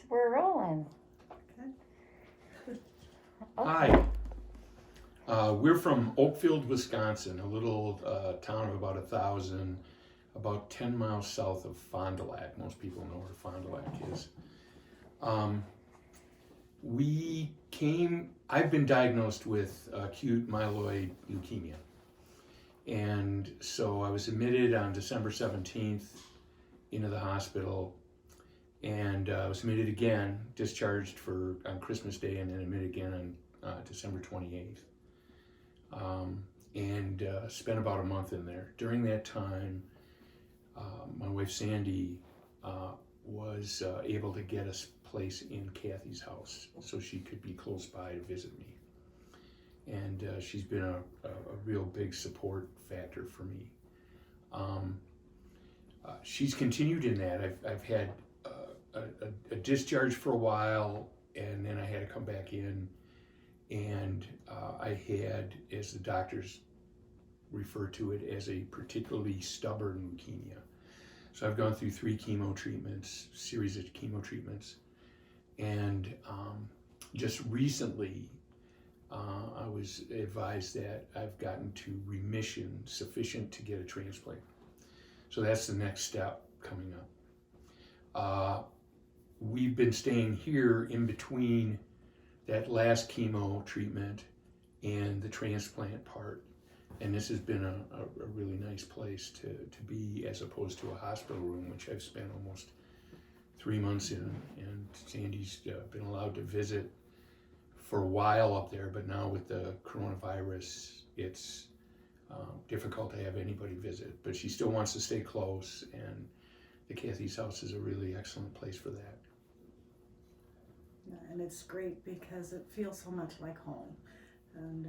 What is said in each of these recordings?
we're rolling. Okay. Okay. Hi, we're from Oakfield, Wisconsin, a little town of about 1,000, about 10 miles south of Fond du Lac. Most people know where Fond du Lac is. I've been diagnosed with acute myeloid leukemia. And so I was admitted on December 17th into the hospital, and I was admitted again, discharged on Christmas Day, and then admitted again on December 28th. And spent about a month in there. During that time, my wife Sandie was able to get us place in Kathy's house so she could be close by to visit me. And she's been a real big support factor for me. She's continued in that. I've had a discharge for a while, and then I had to come back in, and I had, as the doctors refer to it, as a particularly stubborn leukemia. So I've gone through 3 series of chemo treatments, and just recently I was advised that I've gotten to remission sufficient to get a transplant. So that's the next step coming up. We've been staying here in between that last chemo treatment and the transplant part. And this has been a really nice place to be, as opposed to a hospital room, which I've spent almost 3 months in. And Sandie's been allowed to visit for a while up there, but now with the coronavirus, it's difficult to have anybody visit. But she still wants to stay close, and the Kathy's house is a really excellent place for that. Yeah, and it's great because it feels so much like home. And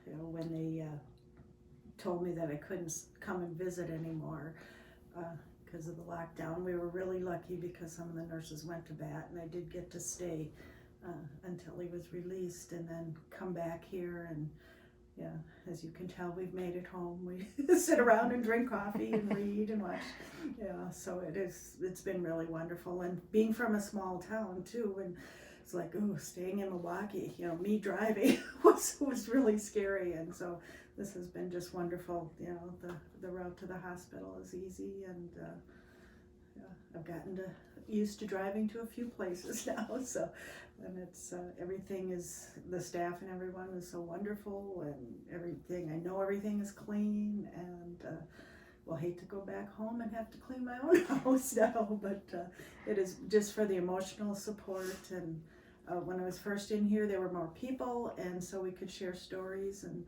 when they told me that I couldn't come and visit anymore because of the lockdown, we were really lucky because some of the nurses went to bat, and I did get to stay until he was released, and then come back here. And yeah, as you can tell, we've made it home. We sit around and drink coffee and read and watch. Yeah, so it's been really wonderful. And being from a small town too, and it's like, oh, staying in Milwaukee, me driving was really scary. And so this has been just wonderful. The route to the hospital is easy, and I've gotten used to driving to a few places now. So, and it's the staff and everyone is so wonderful, and everything. I know everything is clean, and we'll hate to go back home and have to clean my own house now. But it is just for the emotional support. And when I was first in here, there were more people, and so we could share stories, and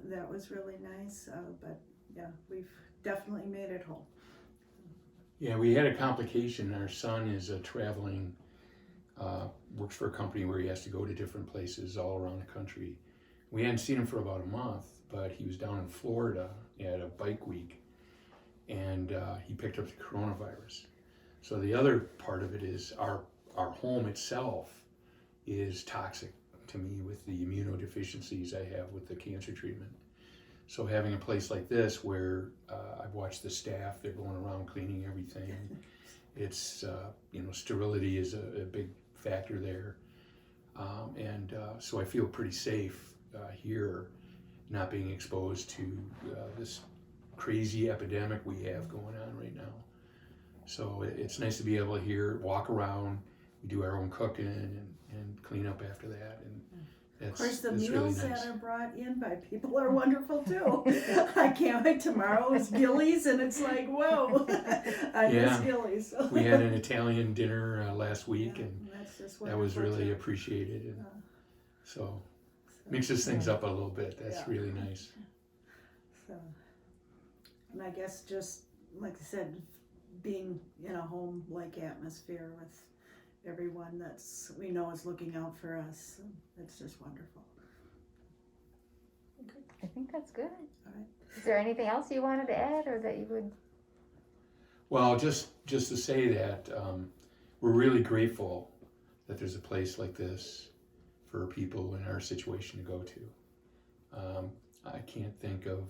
that was really nice. But yeah, we've definitely made it home. Yeah, we had a complication. Our son is works for a company where he has to go to different places all around the country. We hadn't seen him for about a month, but he was down in Florida at a bike week, and he picked up the coronavirus. So the other part of it is our home itself is toxic to me with the immunodeficiencies I have with the cancer treatment. So having a place like this where I've watched the staff, they're going around cleaning everything. It's, sterility is a big factor there. So I feel pretty safe here, not being exposed to this crazy epidemic we have going on right now. So it's nice to be able to walk around. We do our own cooking and clean up after that. And of course, the meals really nice. that are brought in by people are wonderful too. I can't wait. Tomorrow is Gillies, and it's like, whoa, I miss Gillies. We had an Italian dinner last week, and that's just that was really too. appreciated. And so mixes things up a little bit. That's really nice. So, and I guess just like I said, being in a home-like atmosphere with everyone we know is looking out for us. It's just wonderful. I think that's good. All right. Is there anything else you wanted to add, or that you would? Well, just to say that we're really grateful that there's a place like this for people in our situation to go to. I can't think of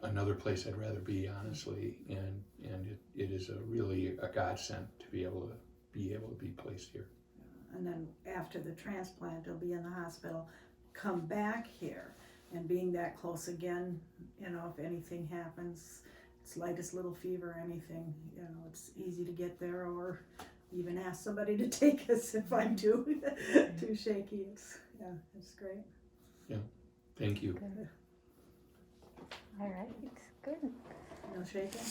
another place I'd rather be, honestly, and it is really a godsend to be able to be placed here. And then after the transplant, he'll be in the hospital, come back here, and being that close again, you know, if anything happens, slightest little fever or anything, you know, it's easy to get there, or even ask somebody to take us if I'm too shaky. It's great. Thank you. Good. All right, good. No shaking?